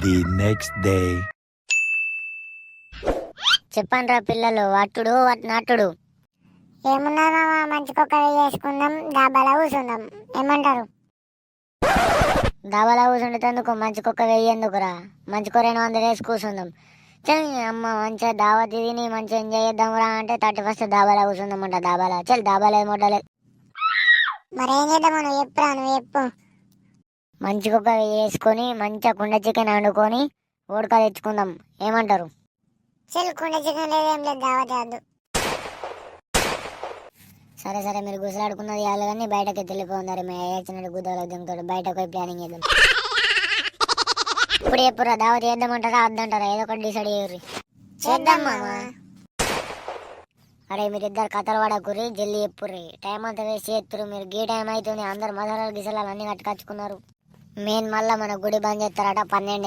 The next day. చెప్పండ్రా పిల్లలు, వట్టుడు నాటుడు. ఏమున్నా మామ, మంచికొక వేసుకుందాం, డాబాలో కూర్చుందాం. ఏమంటారు? దాబాలా కూర్చుండేందుకు మంచికొక్క వెయ్యేందుకురా, మంచికో 200 వేసి కూర్చుందాం. చల్ అమ్మ, మంచిగా దావత్ తిని మంచిగా ఎంజాయ్ చేద్దాం రా అంటే 31st దాబాలా కూర్చుందామంట. దాబాలా చల్, దాబాలా ఏమొడ్డలే. మరేం చేద్దామా, నువ్వు చెప్పురా, నువ్వు చెప్పు. మంచికొక్క వేసుకొని మంచిగా కుండ చికెన్ వండుకొని ఓడక తెచ్చుకుందాం. ఏమంటారు? చెల్, కుండ చికెన్ లేదు, ఏం లేదు, దావత్ వద్దు. సరే సరే, మీరు గుసలాడుకున్నది వాళ్ళు కానీ బయటకి వెళ్ళిపోతున్నారు. మేము వేసినట్టు గుద్దలు దింగుతాడు, బయటకు పోయి ప్లానింగ్ చేద్దాం. ఇప్పుడు చెప్పురా, దావత్ చేద్దామంటారా వద్దంటారా? ఏదో ఒకటి డిసైడ్ చేయరు. చేద్దాం మామ. అరే మీరిద్దరు కథలు పడకుర్రి, జల్దీ చెప్పుర్రి. టైం అంతా వేస్ట్ చేస్తురు మీరు. గీ టైం అవుతుంది, అందరు మసాలాలు గిసలాలు అన్ని కట్టుకొచ్చుకున్నారు. మెయిన్ మళ్ళీ మన గుడి బంద్ చేస్తారట 12